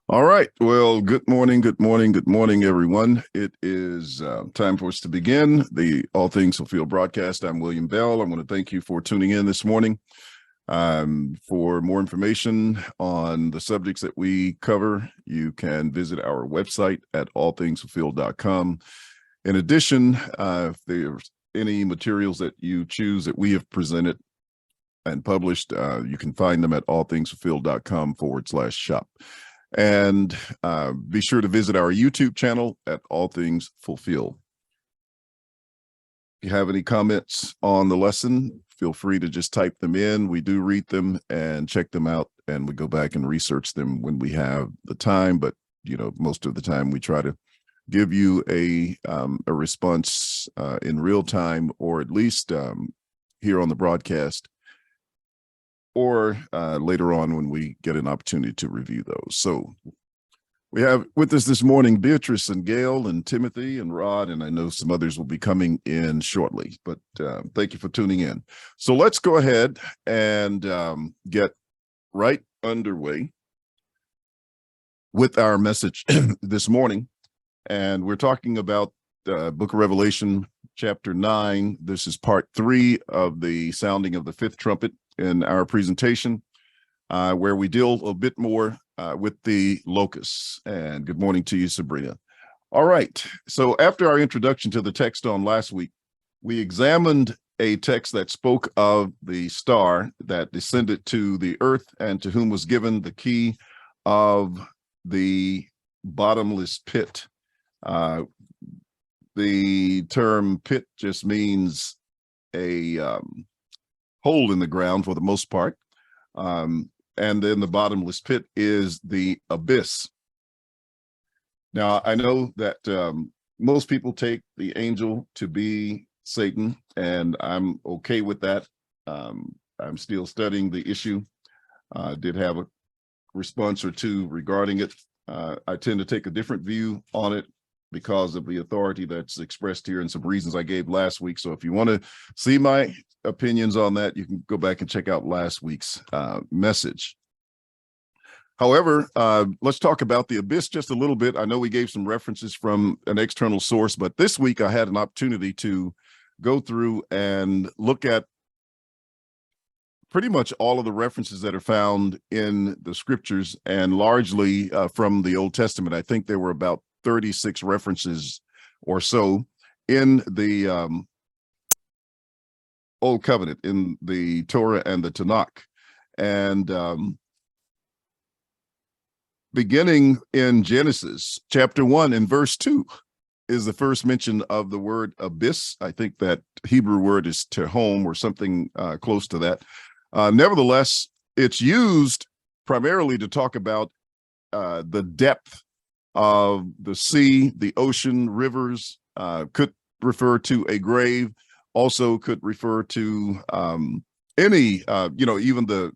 All right. Well, good morning, good morning, good morning, everyone. It is time for us to begin the All Things Fulfilled broadcast. I'm William Bell. I want to thank you for tuning in this morning. For more information on the subjects that we cover, you can visit our website at allthingsfulfilled.com. In addition, if there's any materials that you choose that we have presented and published, you can find them at allthingsfulfilled.com/shop. And be sure to visit our YouTube channel at All Things Fulfilled. If you have any comments on the lesson, feel free to just type them in. We do read them and check them out, and we go back and research them when we have the time. But, most of the time we try to give you a response in real time, or at least here on the broadcast, or later on when we get an opportunity to review those. So we have with us this morning Beatrice and Gail and Timothy and Rod, and I know some others will be coming in shortly, but thank you for tuning in. So let's go ahead and get right underway with our message this morning. And we're talking about the book of Revelation, chapter 9. This is part 3 of the sounding of the fifth trumpet in our presentation, where we deal a bit more with the locusts. And good morning to you, Sabrina. All right. So after our introduction to the text on last week, we examined a text that spoke of the star that descended to the earth and to whom was given the key of the bottomless pit. The term pit just means a hole in the ground for the most part. And then the bottomless pit is the abyss. Now, I know that most people take the angel to be Satan, and I'm okay with that. I'm still studying the issue. Did have a response or two regarding it. I tend to take a different view on it because of the authority that's expressed here and some reasons I gave last week. So if you want to see my opinions on that, you can go back and check out last week's message. However, let's talk about the abyss just a little bit. I know we gave some references from an external source, but this week I had an opportunity to go through and look at pretty much all of the references that are found in the scriptures, and largely from the Old Testament. I think there were about 36 references or so in the Old Covenant, in the Torah and the Tanakh. And beginning in Genesis chapter 1 and verse 2 is the first mention of the word abyss. I think that Hebrew word is tehom or something close to that. Nevertheless, it's used primarily to talk about the depth of the sea, the ocean, rivers, could refer to a grave, also could refer to any, even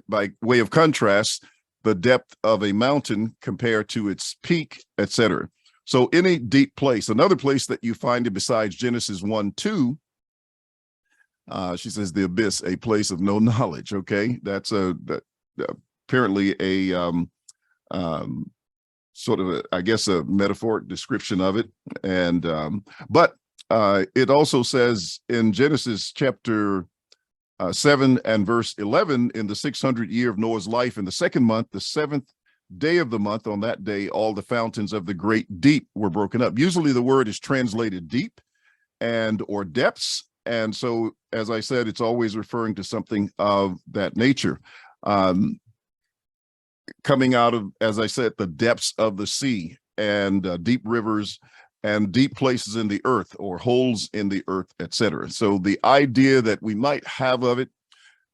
by way of contrast, the depth of a mountain compared to its peak, etc. So any deep place. Another place that you find it besides Genesis 1:2, she says the abyss, a place of no knowledge. Okay, that's apparently a sort of a metaphoric description of it. And but it also says in Genesis chapter 7 and verse 11, in the 600th year of Noah's life, in the second month, the seventh day of the month, on that day, all the fountains of the great deep were broken up. Usually the word is translated deep and or depths. And so, as I said, it's always referring to something of that nature. Coming out of, as I said, the depths of the sea, and deep rivers and deep places in the earth, or holes in the earth, etc. So the idea that we might have of it,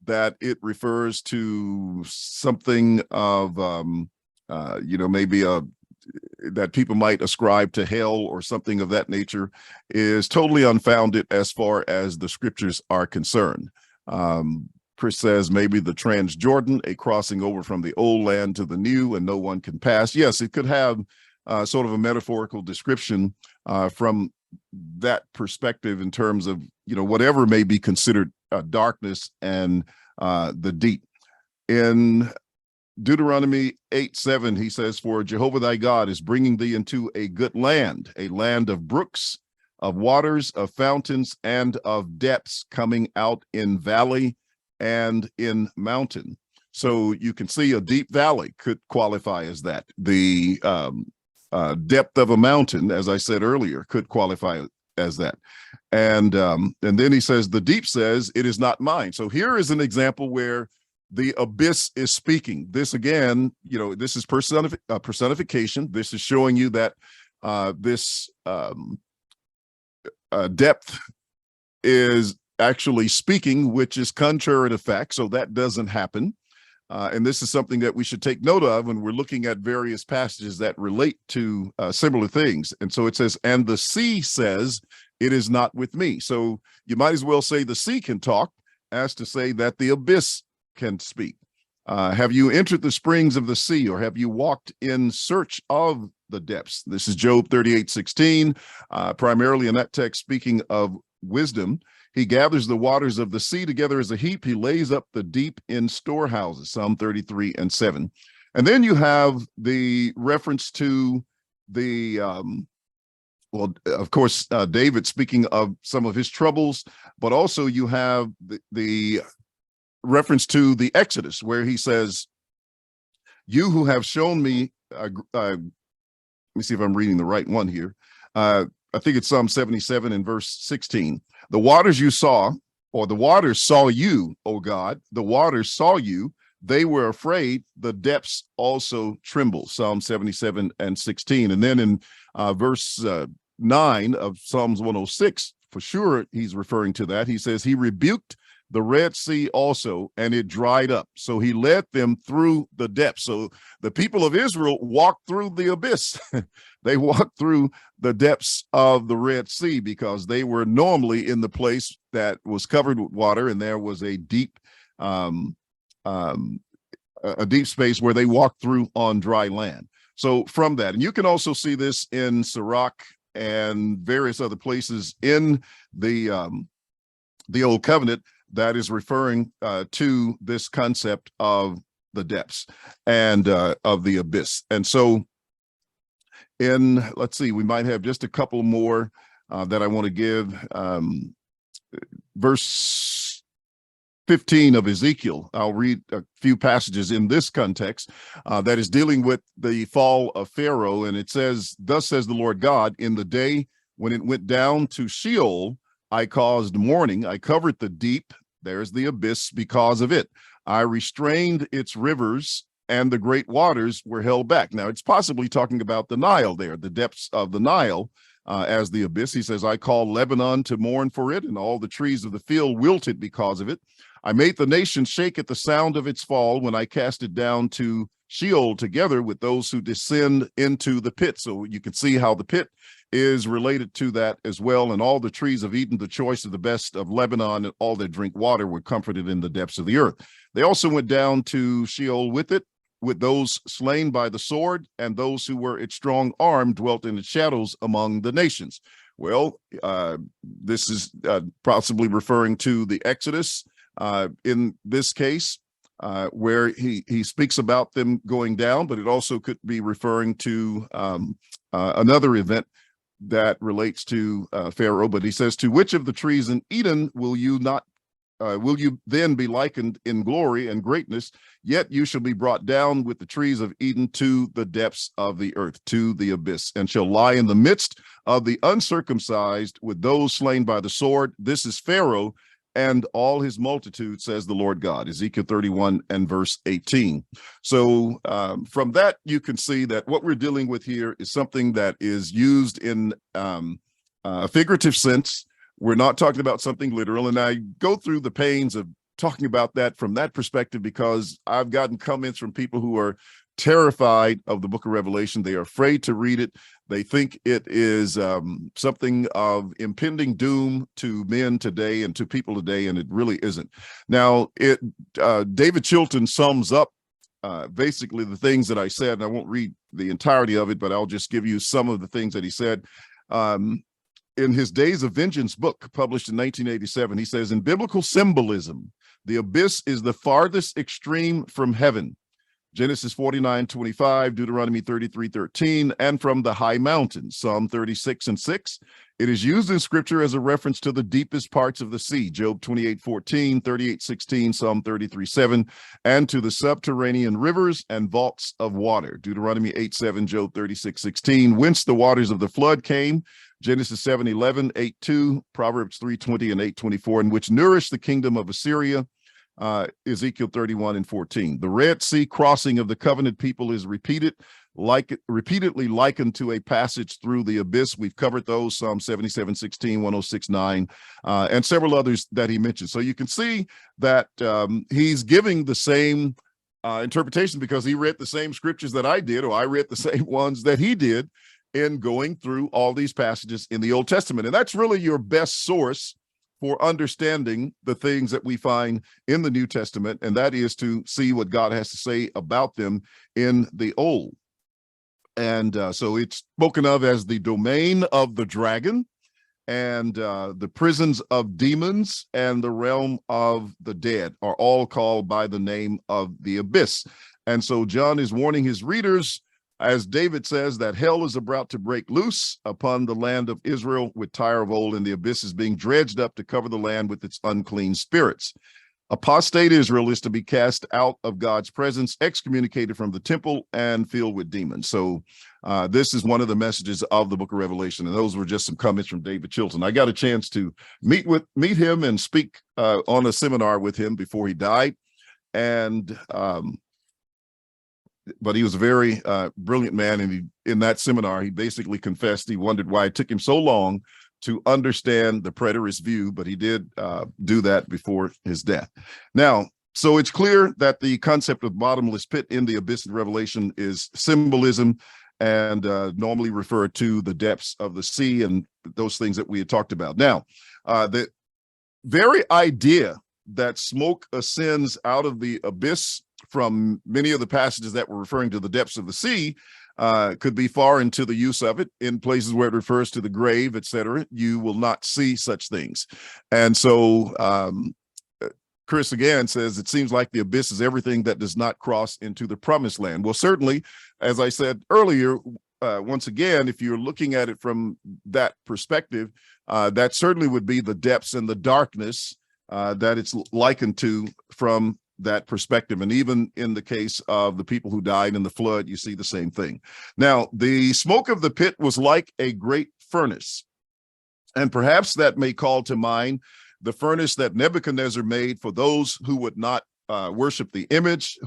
that it refers to something of, maybe that people might ascribe to hell or something of that nature, is totally unfounded as far as the scriptures are concerned. Chris says maybe the Transjordan, a crossing over from the old land to the new, and no one can pass. Yes, it could have sort of a metaphorical description from that perspective, in terms of, whatever may be considered darkness and the deep. In Deuteronomy 8:7, he says, for Jehovah thy God is bringing thee into a good land, a land of brooks, of waters, of fountains, and of depths coming out in valley and in mountain. So you can see a deep valley could qualify as that. The depth of a mountain, as I said earlier, could qualify as that. And then he says, the deep says, it is not mine. So here is an example where the abyss is speaking. This again, this is personification. This is showing you that this depth is actually speaking, which is contrary to fact. So that doesn't happen. And this is something that we should take note of when we're looking at various passages that relate to similar things. And so it says, and the sea says, it is not with me. So you might as well say the sea can talk as to say that the abyss can speak. Have you entered the springs of the sea, or have you walked in search of the depths? This is Job 38:16, primarily in that text speaking of wisdom. He gathers the waters of the sea together as a heap. He lays up the deep in storehouses, Psalm 33:7. And then you have the reference to the, well, of course, David speaking of some of his troubles, but also you have the reference to the Exodus, where he says, you who have shown me, let me see if I'm reading the right one here. I think it's Psalm 77 in verse 16. The waters you saw, or the waters saw you, O God, the waters saw you, they were afraid, the depths also tremble, Psalm 77:16. And then in verse 9 of Psalms 106, for sure he's referring to that. He says, he rebuked the Red Sea also, and it dried up. So he led them through the depths. So the people of Israel walked through the abyss. They walked through the depths of the Red Sea because they were normally in the place that was covered with water, and there was a deep space where they walked through on dry land. So from that, and you can also see this in Sirach and various other places in the Old Covenant, that is referring to this concept of the depths and of the abyss. And so let's see, we might have just a couple more that I want to give. Verse 15 of Ezekiel, I'll read a few passages in this context that is dealing with the fall of Pharaoh. And it says, thus says the Lord God, in the day when it went down to Sheol, I caused mourning, I covered the deep, there's the abyss, because of it. I restrained its rivers, and the great waters were held back. Now, it's possibly talking about the Nile there, the depths of the Nile as the abyss. He says, I call Lebanon to mourn for it, and all the trees of the field wilted because of it. I made the nation shake at the sound of its fall when I cast it down to Sheol together with those who descend into the pit. So you can see how the pit is related to that as well. And all the trees of Eden, the choice of the best of Lebanon, and all that drink water were comforted in the depths of the earth. They also went down to Sheol with it, with those slain by the sword, and those who were its strong arm dwelt in its shadows among the nations. Well, this is possibly referring to the Exodus in this case, where he speaks about them going down, but it also could be referring to another event that relates to Pharaoh. But he says, to which of the trees in Eden will you then be likened in glory and greatness? Yet you shall be brought down with the trees of Eden to the depths of the earth, to the abyss, and shall lie in the midst of the uncircumcised with those slain by the sword. This is Pharaoh and all his multitude, says the Lord God. Ezekiel 31 and verse 18. So from that, you can see that what we're dealing with here is something that is used in a figurative sense. We're not talking about something literal. And I go through the pains of talking about that from that perspective because I've gotten comments from people who are terrified of the book of Revelation. They are afraid to read it. They think it is something of impending doom to men today and to people today, and it really isn't. Now, David Chilton sums up basically the things that I said, and I won't read the entirety of it, but I'll just give you some of the things that he said. In his Days of Vengeance book, published in 1987, he says, in biblical symbolism, the abyss is the farthest extreme from heaven. Genesis 49:25, Deuteronomy 33:13, and from the high mountains, Psalm 36:6. It is used in scripture as a reference to the deepest parts of the sea, Job 28:14, 38:16, Psalm 33:7, and to the subterranean rivers and vaults of water, Deuteronomy 8:7, Job 36:16, whence the waters of the flood came, Genesis 7:11, 8:2, Proverbs 3:20 and 8:24, and which nourished the kingdom of Assyria, Ezekiel 31:14. The Red Sea crossing of the covenant people is repeatedly likened to a passage through the abyss. We've covered those, Psalm 77:16, 106:9, and several others that he mentioned. So you can see that he's giving the same interpretation because he read the same scriptures that I did, or I read the same ones that he did in going through all these passages in the Old Testament. And that's really your best source for understanding the things that we find in the New Testament, and that is to see what God has to say about them in the Old. And so it's spoken of as the domain of the dragon, and the prisons of demons and the realm of the dead are all called by the name of the abyss. And so John is warning his readers, as David says, that hell is about to break loose upon the land of Israel with Tyre of old, and the abyss is being dredged up to cover the land with its unclean spirits. Apostate Israel is to be cast out of God's presence, excommunicated from the temple, and filled with demons. So this is one of the messages of the book of Revelation, and those were just some comments from David Chilton. I got a chance to meet him and speak on a seminar with him before he died, and but he was a very brilliant man, and in that seminar, he basically confessed he wondered why it took him so long to understand the preterist view, but he did do that before his death. Now, so it's clear that the concept of bottomless pit in the abyss of Revelation is symbolism and normally referred to the depths of the sea and those things that we had talked about. Now, the very idea that smoke ascends out of the abyss from many of the passages that were referring to the depths of the sea could be far into the use of it. In places where it refers to the grave, etc., you will not see such things. And so Chris again says, it seems like the abyss is everything that does not cross into the promised land. Well, certainly, as I said earlier, once again, if you're looking at it from that perspective, that certainly would be the depths and the darkness that it's likened to from that perspective. And even in the case of the people who died in the flood, you see the same thing. Now, the smoke of the pit was like a great furnace. And perhaps that may call to mind the furnace that Nebuchadnezzar made for those who would not worship the image,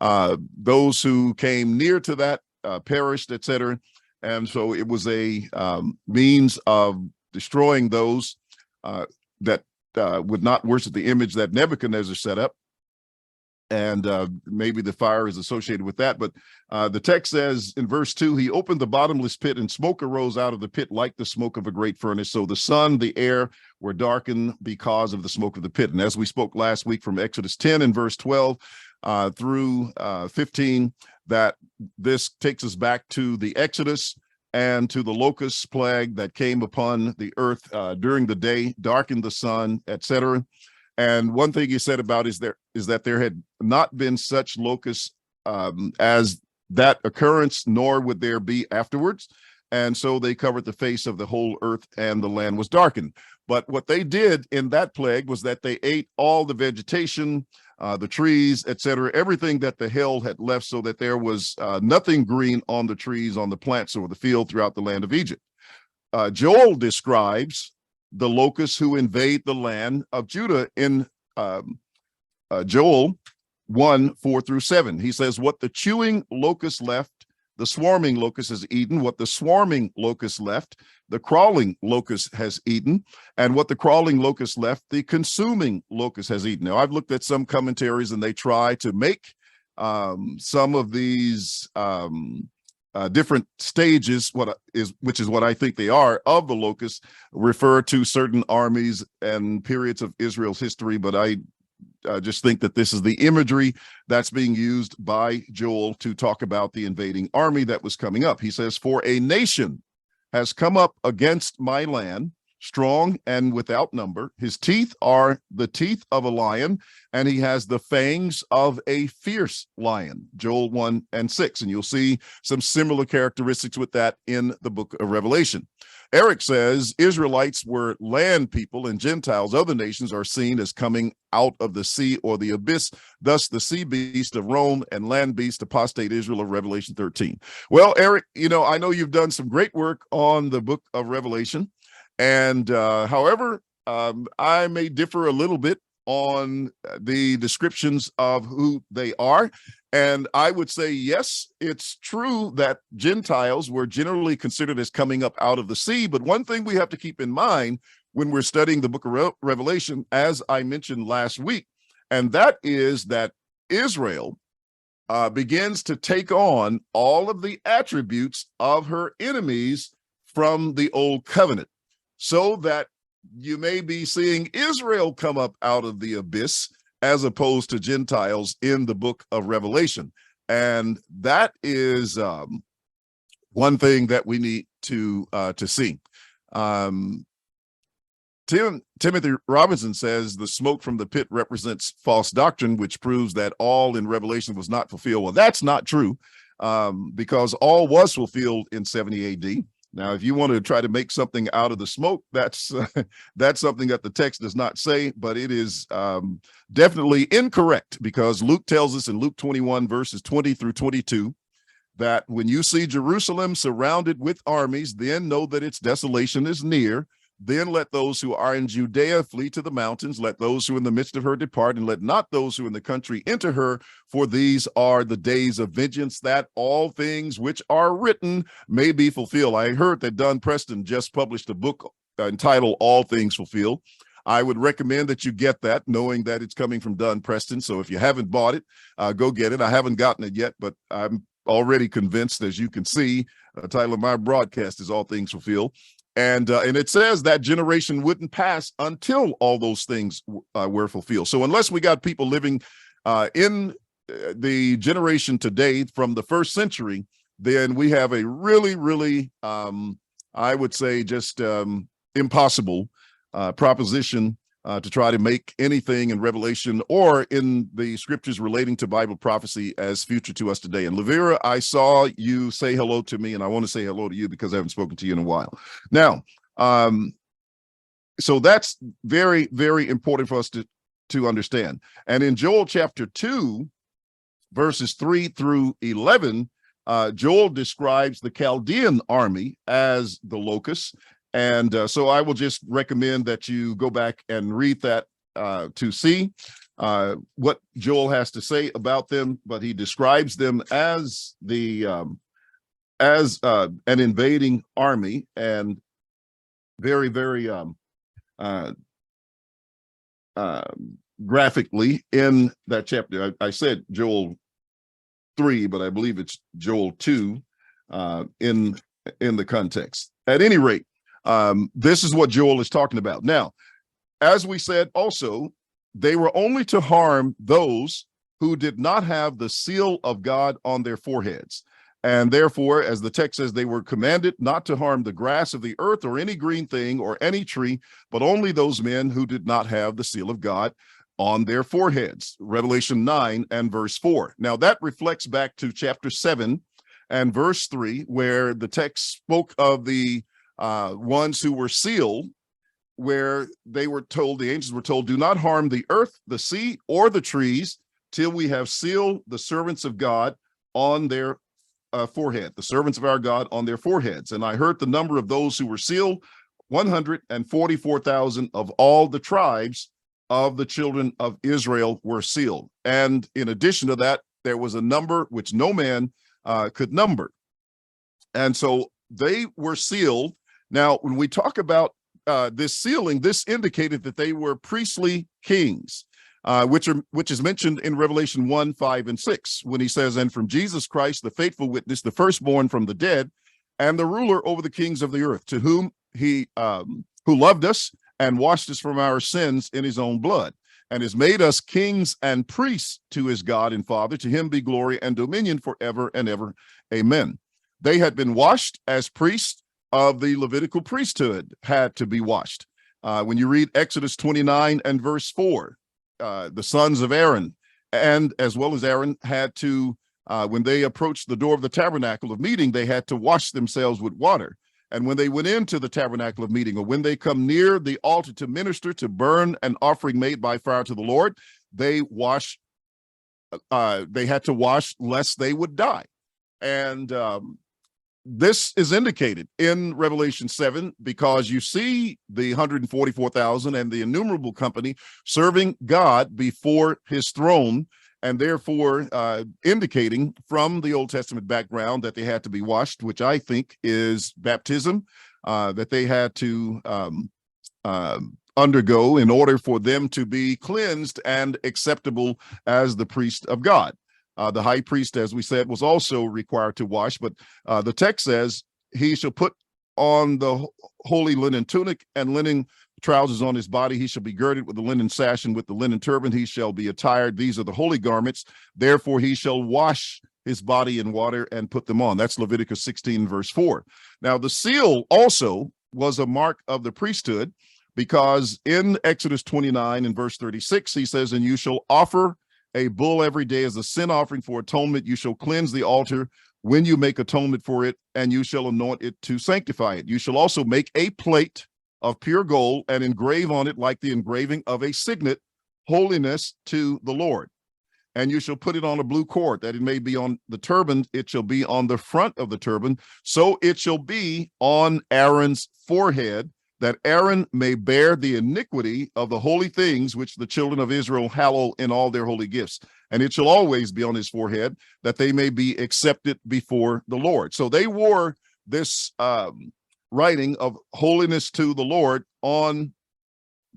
those who came near to that perished, etc. And so it was a means of destroying those that would not worship the image that Nebuchadnezzar set up. And maybe the fire is associated with that. But the text says in verse 2, he opened the bottomless pit, and smoke arose out of the pit like the smoke of a great furnace. So the sun, the air were darkened because of the smoke of the pit. And as we spoke last week from Exodus 10 and verse 12 through 15, that this takes us back to the Exodus and to the locust plague that came upon the earth during the day, darkened the sun, etc. And one thing he said about is that there had not been such locusts as that occurrence, nor would there be afterwards. And so they covered the face of the whole earth, and the land was darkened. But what they did in that plague was that they ate all the vegetation, the trees, etc., everything that the hail had left, so that there was nothing green on the trees, on the plants, or the field throughout the land of Egypt. Joel describes the locusts who invade the land of Judah in Joel 1:4-7. He says, what the chewing locust left, the swarming locust has eaten. What the swarming locust left, the crawling locust has eaten. And what the crawling locust left, the consuming locust has eaten. Now, I've looked at some commentaries, and they try to make some of these different stages, which is what I think they are, of the locusts, refer to certain armies and periods of Israel's history. But I just think that this is the imagery that's being used by Joel to talk about the invading army that was coming up. He says, for a nation has come up against my land, strong and without number. His teeth are the teeth of a lion, and he has the fangs of a fierce lion, Joel 1:6. And you'll see some similar characteristics with that in the book of Revelation. Eric says Israelites were land people and Gentiles, other nations, are seen as coming out of the sea or the abyss, thus the sea beast of Rome and land beast, apostate Israel of Revelation 13. Well, Eric, I know you've done some great work on the book of Revelation, and however, I may differ a little bit on the descriptions of who they are. And I would say, yes, it's true that Gentiles were generally considered as coming up out of the sea. But one thing we have to keep in mind when we're studying the book of Revelation, as I mentioned last week, and that is that Israel begins to take on all of the attributes of her enemies from the old covenant, so that you may be seeing Israel come up out of the abyss as opposed to Gentiles in the book of Revelation. And that is one thing that we need to see. Timothy Robinson says the smoke from the pit represents false doctrine, which proves that all in Revelation was not fulfilled. Well, that's not true, because all was fulfilled in 70 AD. Now, if you want to try to make something out of the smoke, that's something that the text does not say, but it is definitely incorrect, because Luke tells us in Luke 21, verses 20 through 22, that when you see Jerusalem surrounded with armies, then know that its desolation is near. Then let those who are in Judea flee to the mountains. Let those who are in the midst of her depart, and let not those who are in the country enter her. For these are the days of vengeance, that all things which are written may be fulfilled. I heard that Don Preston just published a book entitled All Things Fulfilled. I would recommend that you get that, knowing that it's coming from Don Preston. So if you haven't bought it, go get it. I haven't gotten it yet, but I'm already convinced, as you can see. The title of my broadcast is All Things Fulfilled. And it says that generation wouldn't pass until all those things were fulfilled. So unless we got people living in the generation today from the first century, then we have a really, really, I would say, just impossible proposition to try to make anything in Revelation or in the scriptures relating to Bible prophecy as future to us today. And Lavera, I saw you say hello to me, and I want to say hello to you because I haven't spoken to you in a while. Now, so that's very, very important for us to understand. And in Joel chapter 2, verses 3 through 11, Joel describes the Chaldean army as the locusts. And so I will just recommend that you go back and read that to see what Joel has to say about them. But he describes them as an invading army, and very, very graphically in that chapter. I said Joel 3, but I believe it's Joel 2 in the context. At any rate, this is what Joel is talking about. Now, as we said also, they were only to harm those who did not have the seal of God on their foreheads. And therefore, as the text says, they were commanded not to harm the grass of the earth or any green thing or any tree, but only those men who did not have the seal of God on their foreheads. Revelation 9 and verse 4. Now, that reflects back to chapter 7 and verse 3, where the text spoke of the ones who were sealed, where they were told, the angels were told, do not harm the earth, the sea, or the trees till we have sealed the servants of God on their forehead, the servants of our God on their foreheads. And I heard the number of those who were sealed, 144,000 of all the tribes of the children of Israel were sealed. And in addition to that, there was a number which no man could number. And so they were sealed. Now, when we talk about this sealing, this indicated that they were priestly kings, which is mentioned in Revelation 1, 5, and 6, when he says, and from Jesus Christ, the faithful witness, the firstborn from the dead, and the ruler over the kings of the earth, to whom he who loved us and washed us from our sins in his own blood, and has made us kings and priests to his God and Father. To him be glory and dominion forever and ever. Amen. They had been washed as priests of the Levitical priesthood had to be washed. When you read Exodus 29 and verse 4, the sons of Aaron and as well as Aaron had to, when they approached the door of the tabernacle of meeting, they had to wash themselves with water. And when they went into the tabernacle of meeting, or when they come near the altar to minister, to burn an offering made by fire to the Lord, they had to wash lest they would die. And this is indicated in Revelation 7 because you see the 144,000 and the innumerable company serving God before his throne, and therefore indicating from the Old Testament background that they had to be washed, which I think is baptism, that they had to undergo in order for them to be cleansed and acceptable as the priest of God. The high priest, as we said, was also required to wash, but the text says he shall put on the holy linen tunic and linen trousers on his body. He shall be girded with the linen sash, and with the linen turban he shall be attired. These are the holy garments. Therefore he shall wash his body in water and put them on. That's Leviticus 16, verse 4. Now, the seal also was a mark of the priesthood, because in Exodus 29 and verse 36, he says, and you shall offer a bull every day as a sin offering for atonement. You shall cleanse the altar when you make atonement for it, and you shall anoint it to sanctify it. You shall also make a plate of pure gold and engrave on it like the engraving of a signet, holiness to the Lord. And you shall put it on a blue cord, that it may be on the turban. It shall be on the front of the turban. So it shall be on Aaron's forehead, that Aaron may bear the iniquity of the holy things which the children of Israel hallow in all their holy gifts. And it shall always be on his forehead, that they may be accepted before the Lord. So they wore this writing of holiness to the Lord on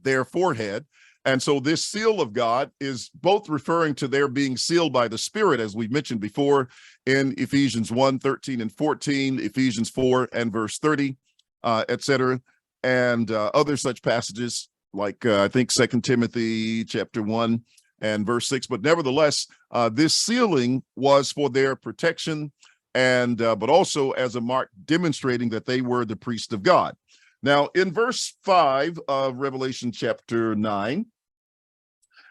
their forehead. And so this seal of God is both referring to their being sealed by the Spirit, as we mentioned before in Ephesians 1, 13 and 14, Ephesians 4 and verse 30, etc., and other such passages like I think 2 Timothy chapter 1 and verse 6. But nevertheless, this sealing was for their protection, and but also as a mark demonstrating that they were the priest of God. Now, in verse 5 of Revelation chapter 9,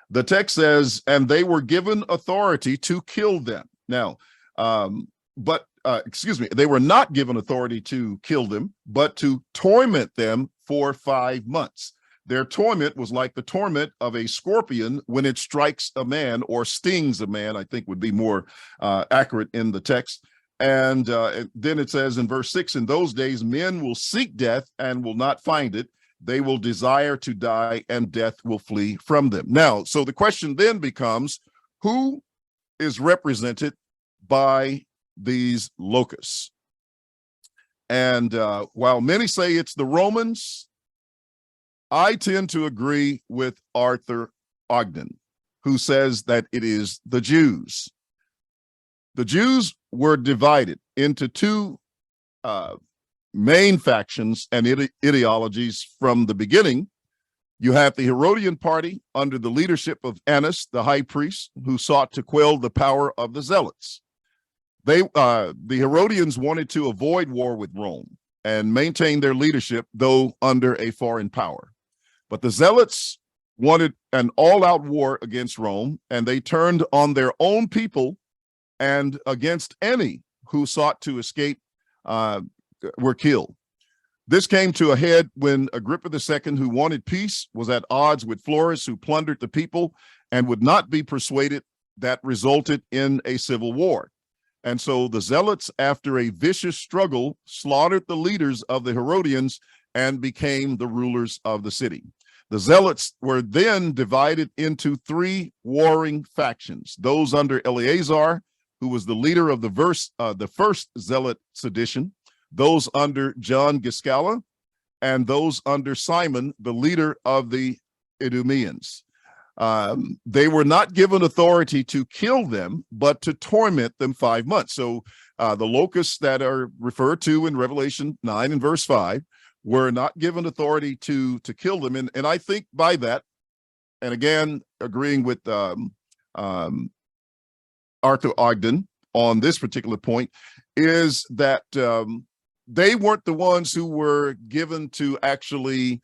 the text says, and they were given authority to kill them. Now, they were not given authority to kill them, but to torment them for 5 months. Their torment was like the torment of a scorpion when it strikes a man or stings a man, I think would be more accurate in the text. And then it says in verse 6, in those days men will seek death and will not find it. They will desire to die, and death will flee from them. Now, so the question then becomes, who is represented by these locusts? And while many say it's the Romans, I tend to agree with Arthur Ogden, who says that it is the Jews. The Jews were divided into two main factions and ideologies from the beginning. You have the Herodian party under the leadership of Annas, the high priest, who sought to quell the power of the Zealots. The Herodians wanted to avoid war with Rome and maintain their leadership, though under a foreign power. But the Zealots wanted an all-out war against Rome, and they turned on their own people and against any who sought to escape were killed. This came to a head when Agrippa II, who wanted peace, was at odds with Florus, who plundered the people and would not be persuaded. That resulted in a civil war. And so the Zealots, after a vicious struggle, slaughtered the leaders of the Herodians and became the rulers of the city. The Zealots were then divided into three warring factions: those under Eleazar, who was the leader of the first Zealot sedition; those under John Giscala; and those under Simon, the leader of the Idumeans. They were not given authority to kill them, but to torment them 5 months. So the locusts that are referred to in Revelation 9 and verse 5 were not given authority to kill them. And I think by that, and again, agreeing with Arthur Ogden on this particular point, is that they weren't the ones who were given to actually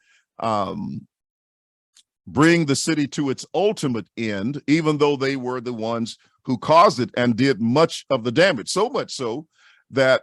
bring the city to its ultimate end, even though they were the ones who caused it and did much of the damage. So much so that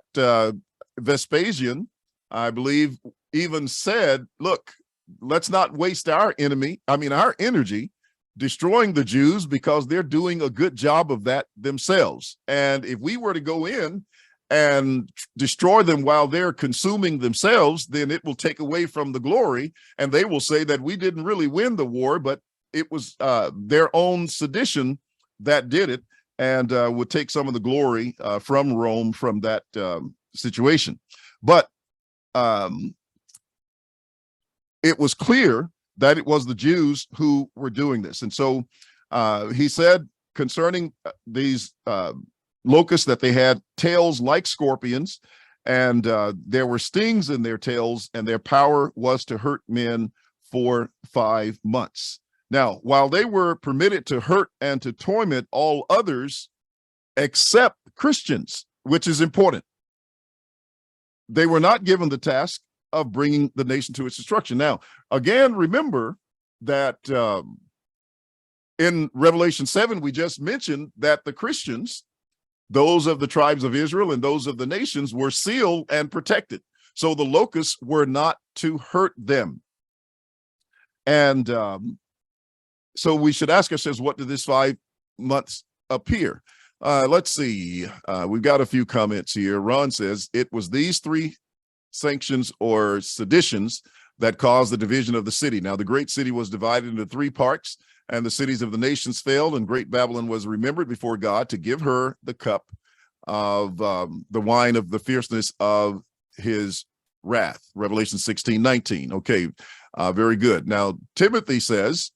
Vespasian, I believe, even said, look, let's not waste our energy destroying the Jews, because they're doing a good job of that themselves. And if we were to go in and destroy them while they're consuming themselves, then it will take away from the glory, and they will say that we didn't really win the war, but it was their own sedition that did it, and would take some of the glory from Rome from that situation. But it was clear that it was the Jews who were doing this. And so he said concerning these locusts that they had tails like scorpions, and there were stings in their tails, and their power was to hurt men for 5 months. Now, while they were permitted to hurt and to torment all others except Christians, which is important, they were not given the task of bringing the nation to its destruction. Now, again, remember that in Revelation 7, we just mentioned that the Christians, those of the tribes of Israel and those of the nations, were sealed and protected. So the locusts were not to hurt them. And so we should ask ourselves, what did this 5 months appear? Let's see. We've got a few comments here. Ron says, it was these 3 sanctions or seditions that caused the division of the city. Now, the great city was divided into 3 parts, and the cities of the nations failed, and great Babylon was remembered before God to give her the cup of the wine of the fierceness of his wrath. Revelation 16:19. Okay, very good. Now, Timothy says,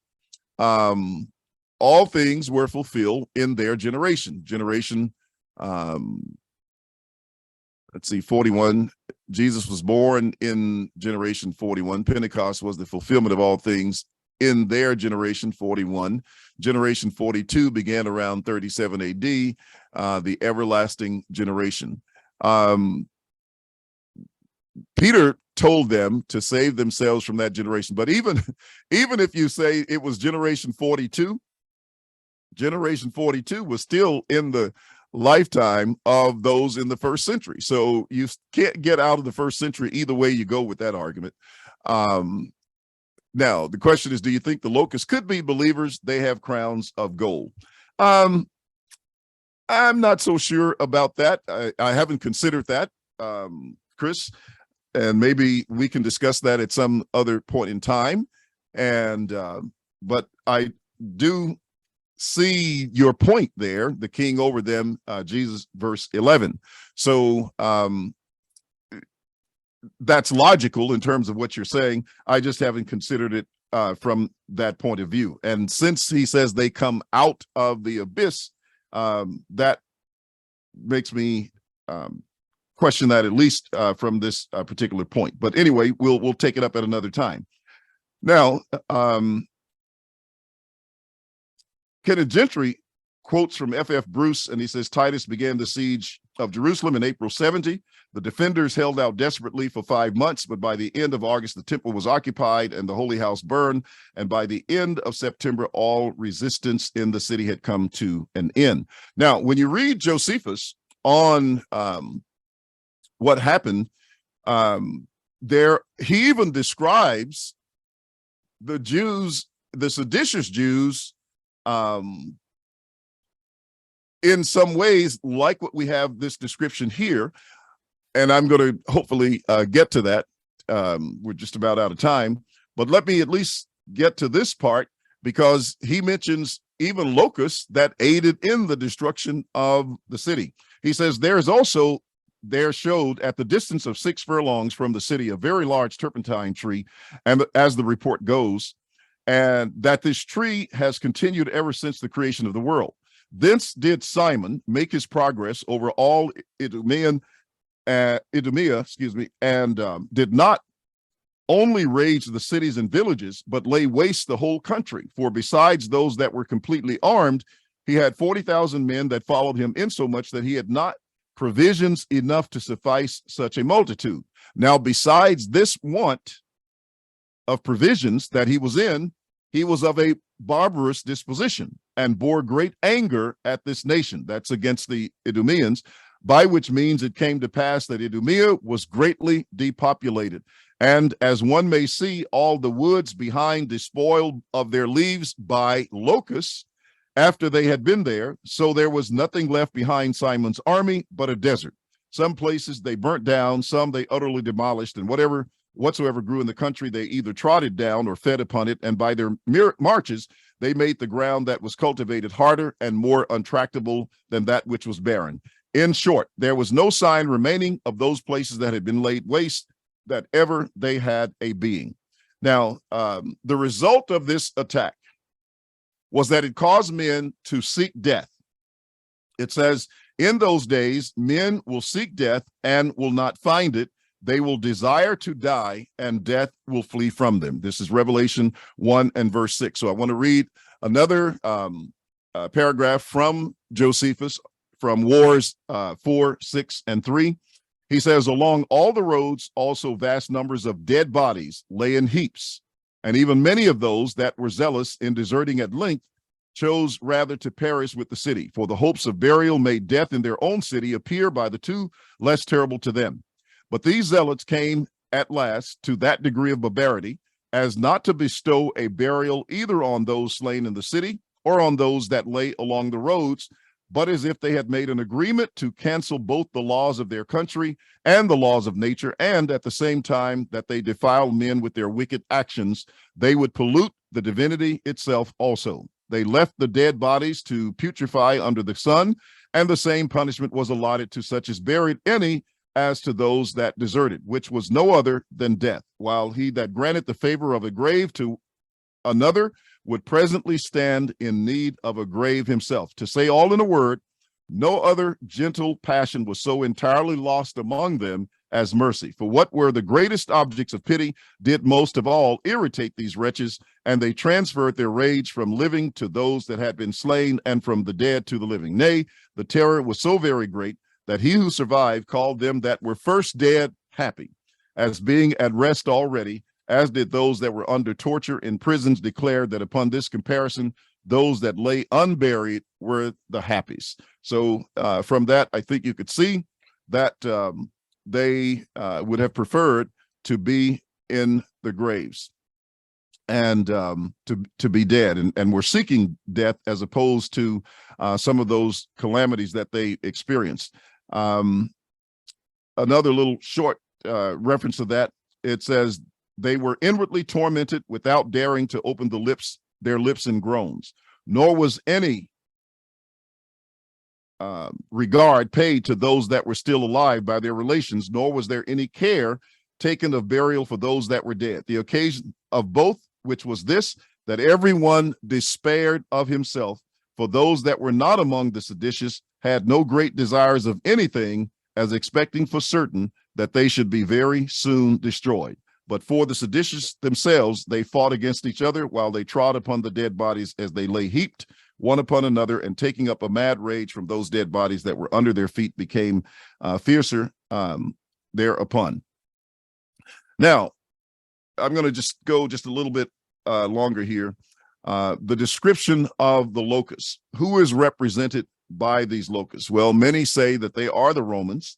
all things were fulfilled in their generation. Let's see, 41. Jesus was born in generation 41. Pentecost was the fulfillment of all things in their generation 41. Generation 42 began around 37 AD, the everlasting generation. Peter told them to save themselves from that generation. But even if you say it was generation 42 was still in the lifetime of those in the first century. So you can't get out of the first century either way you go with that argument. Now, the question is, do you think the locusts could be believers? They have crowns of gold. I'm not so sure about that. I haven't considered that, Chris, and maybe we can discuss that at some other point in time. And but I do see your point there, the king over them, Jesus, verse 11. So that's logical in terms of what you're saying. I just haven't considered it from that point of view. And since he says they come out of the abyss, that makes me question that, at least from this particular point. But anyway, we'll take it up at another time. Now, Kenneth Gentry quotes from F.F. Bruce, and he says, Titus began the siege of Jerusalem in April 70. The defenders held out desperately for 5 months, but by the end of August, the temple was occupied and the holy house burned. And by the end of September, all resistance in the city had come to an end. Now, when you read Josephus on what happened, he even describes the Jews, the seditious Jews, in some ways like what we have this description here. And I'm going to hopefully get to that. We're just about out of time, but let me at least get to this part, because he mentions even locusts that aided in the destruction of the city. He says, there showed at the distance of 6 furlongs from the city a very large turpentine tree, and as the report goes, and that this tree has continued ever since the creation of the world. Thence did Simon make his progress over all Idumea, and did not only rage the cities and villages, but lay waste the whole country. For besides those that were completely armed, he had 40,000 men that followed him, insomuch that he had not provisions enough to suffice such a multitude. Now, besides this want of provisions that he was in, he was of a barbarous disposition and bore great anger at this nation. That's against the Idumeans, by which means it came to pass that Idumea was greatly depopulated. And as one may see, all the woods behind despoiled of their leaves by locusts after they had been there. So there was nothing left behind Simon's army but a desert. Some places they burnt down, some they utterly demolished, and whatsoever grew in the country, they either trotted down or fed upon it, and by their marches, they made the ground that was cultivated harder and more untractable than that which was barren. In short, there was no sign remaining of those places that had been laid waste that ever they had a being. Now, the result of this attack was that it caused men to seek death. It says, in those days, men will seek death and will not find it. They will desire to die, and death will flee from them. This is Revelation 1 and verse 6. So I want to read another paragraph from Josephus from Wars 4, 6, and 3. He says, along all the roads, also vast numbers of dead bodies lay in heaps, and even many of those that were zealous in deserting at length chose rather to perish with the city. For the hopes of burial made death in their own city appear by the two less terrible to them. But these zealots came at last to that degree of barbarity as not to bestow a burial either on those slain in the city or on those that lay along the roads, but as if they had made an agreement to cancel both the laws of their country and the laws of nature, and at the same time that they defile men with their wicked actions, they would pollute the divinity itself also. They left the dead bodies to putrefy under the sun, and the same punishment was allotted to such as buried any as to those that deserted, which was no other than death, while he that granted the favor of a grave to another would presently stand in need of a grave himself. To say all in a word, no other gentle passion was so entirely lost among them as mercy. For what were the greatest objects of pity did most of all irritate these wretches, and they transferred their rage from living to those that had been slain, and from the dead to the living. Nay, the terror was so very great that he who survived called them that were first dead happy, as being at rest already, as did those that were under torture in prisons declared that upon this comparison, those that lay unburied were the happiest. So from that, I think you could see that they would have preferred to be in the graves and to be dead, and were seeking death as opposed to some of those calamities that they experienced. Another little short reference to that, it says, they were inwardly tormented without daring to open their lips in groans, nor was any regard paid to those that were still alive by their relations, nor was there any care taken of burial for those that were dead. The occasion of both, which was this, that everyone despaired of himself, for those that were not among the seditious had no great desires of anything, as expecting for certain that they should be very soon destroyed. But for the seditious themselves, they fought against each other while they trod upon the dead bodies as they lay heaped one upon another, and taking up a mad rage from those dead bodies that were under their feet became fiercer thereupon. Now, I'm going to just go just a little bit longer here. The description of the locusts. Who is represented by these locusts? Well, many say that they are the Romans.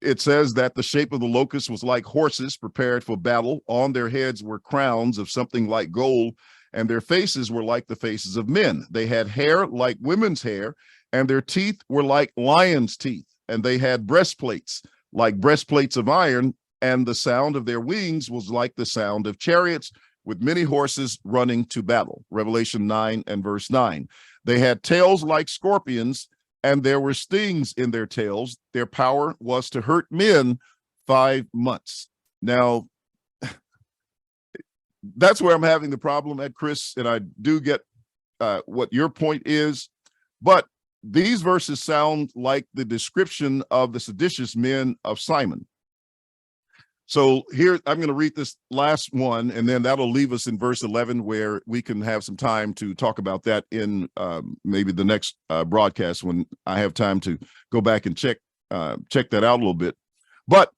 It says that the shape of the locust was like horses prepared for battle. On their heads were crowns of something like gold, and their faces were like the faces of men. They had hair like women's hair, and their teeth were like lions' teeth. And they had breastplates like breastplates of iron, and the sound of their wings was like the sound of chariots, with many horses running to battle. Revelation 9 and verse 9. They had tails like scorpions, and there were stings in their tails. Their power was to hurt men 5 months. Now, that's where I'm having the problem at, Chris, and I do get what your point is, but these verses sound like the description of the seditious men of Simon. So here, I'm going to read this last one, and then that'll leave us in verse 11, where we can have some time to talk about that in maybe the next broadcast when I have time to go back and check that out a little bit. But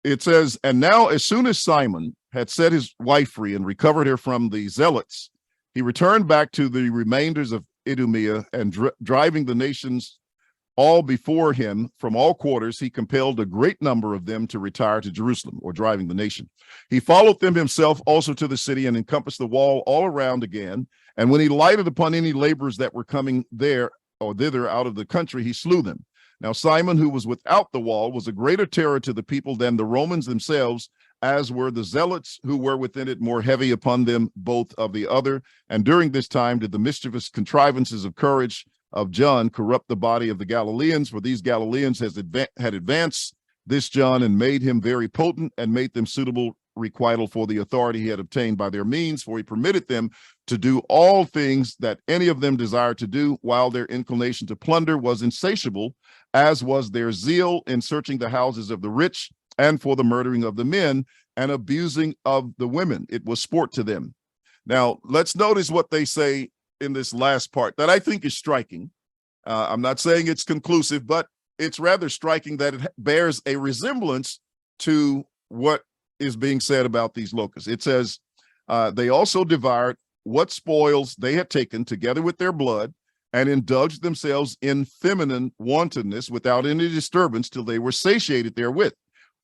it says, and now as soon as Simon had set his wife free and recovered her from the zealots, he returned back to the remainders of Idumea, and driving the nations all before him from all quarters, he compelled a great number of them to retire to Jerusalem, or driving the nation. He followed them himself also to the city and encompassed the wall all around again. And when he lighted upon any laborers that were coming there or thither out of the country, he slew them. Now Simon, who was without the wall, was a greater terror to the people than the Romans themselves, as were the zealots who were within it more heavy upon them both of the other. And during this time did the mischievous contrivances of courage of John corrupt the body of the Galileans, for these Galileans had advanced this John and made him very potent, and made them suitable requital for the authority he had obtained by their means, for he permitted them to do all things that any of them desired to do, while their inclination to plunder was insatiable, as was their zeal in searching the houses of the rich, and for the murdering of the men and abusing of the women. It was sport to them. Now, let's notice what they say in this last part that I think is striking. I'm not saying it's conclusive, but it's rather striking that it bears a resemblance to what is being said about these locusts. It says, they also devoured what spoils they had taken together with their blood, and indulged themselves in feminine wantonness without any disturbance till they were satiated therewith,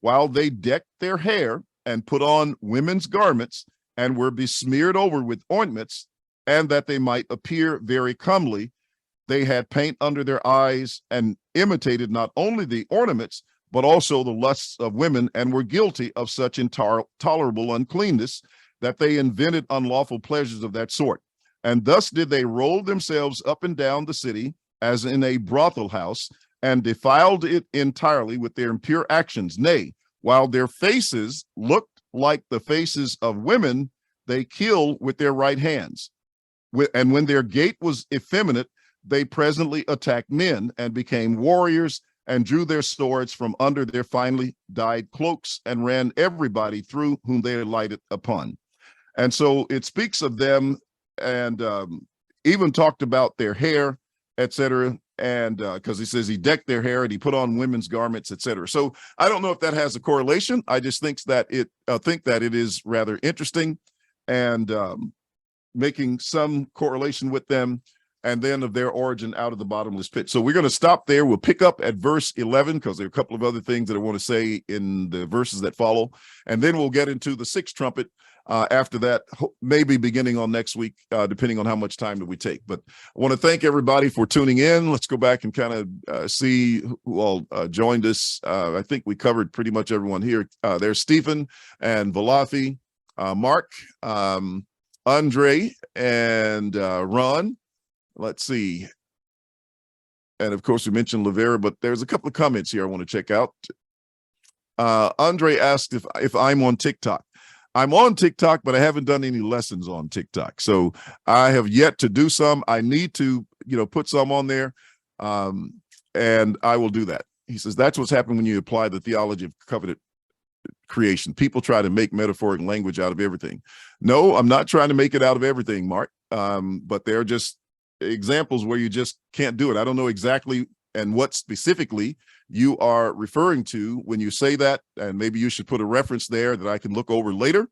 while they decked their hair and put on women's garments, and were besmeared over with ointments, and that they might appear very comely, they had paint under their eyes, and imitated not only the ornaments, but also the lusts of women, and were guilty of such intolerable uncleanness, that they invented unlawful pleasures of that sort. And thus did they roll themselves up and down the city as in a brothel house, and defiled it entirely with their impure actions. Nay, while their faces looked like the faces of women, they kill with their right hands. And when their gait was effeminate, they presently attacked men, and became warriors, and drew their swords from under their finely dyed cloaks, and ran everybody through whom they alighted upon. And so it speaks of them, and even talked about their hair, etc. And because he says he decked their hair and he put on women's garments, etc. So I don't know if that has a correlation. I just think that it is rather interesting, and making some correlation with them, and then of their origin out of the bottomless pit. So we're going to stop there. We'll pick up at verse 11, because there are a couple of other things that I want to say in the verses that follow. And then we'll get into the sixth trumpet after that, maybe beginning on next week, depending on how much time that we take. But I want to thank everybody for tuning in. Let's go back and kind of see who all joined us. I think we covered pretty much everyone here. There's Stephen and Valathi, Mark, Andre, and Ron. Let's see. And of course, we mentioned Lavera, but there's a couple of comments here I want to check out. Andre asked if I'm on TikTok. I'm on TikTok, but I haven't done any lessons on TikTok. So I have yet to do some. I need to, put some on there, and I will do that. He says, that's what's happened when you apply the theology of covenant creation. People try to make metaphoric language out of everything. No, I'm not trying to make it out of everything, Mark. But there are just examples where you just can't do it. I don't know exactly and what specifically you are referring to when you say that, and maybe you should put a reference there that I can look over later.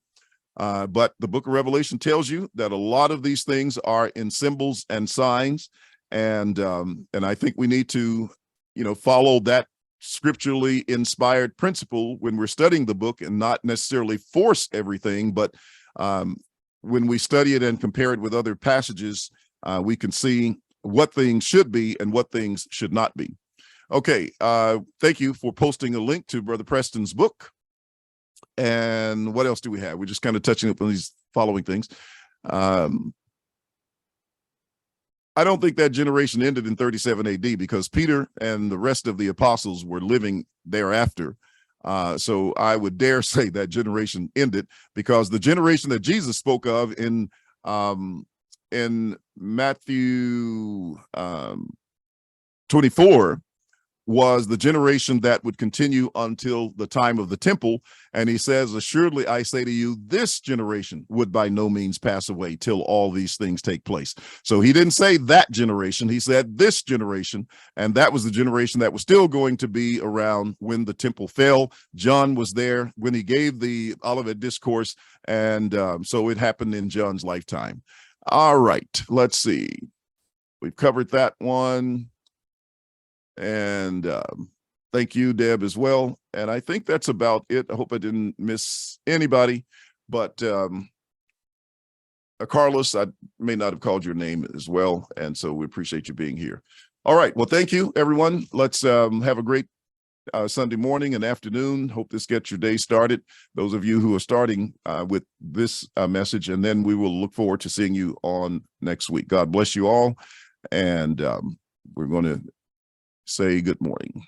But the book of Revelation tells you that a lot of these things are in symbols and signs, and I think we need to, follow that scripturally inspired principle when we're studying the book, and not necessarily force everything, but when we study it and compare it with other passages, we can see what things should be and what things should not be. Okay, thank you for posting a link to Brother Preston's book. And what else do we have? We're just kind of touching up on these following things. I don't think that generation ended in 37 AD, because Peter and the rest of the apostles were living thereafter. So I would dare say that generation ended, because the generation that Jesus spoke of in Matthew 24 was the generation that would continue until the time of the temple. And he says, assuredly, I say to you, this generation would by no means pass away till all these things take place. So he didn't say that generation. He said this generation. And that was the generation that was still going to be around when the temple fell. John was there when he gave the Olivet Discourse. And so it happened in John's lifetime. All right, let's see. We've covered that one. And thank you, Deb, as well. And I think that's about it. I hope I didn't miss anybody. But Carlos, I may not have called your name as well. And so we appreciate you being here. All right. Well, thank you, everyone. Let's have a great Sunday morning and afternoon. Hope this gets your day started. Those of you who are starting with this message, and then we will look forward to seeing you on next week. God bless you all. And we're going to say good morning.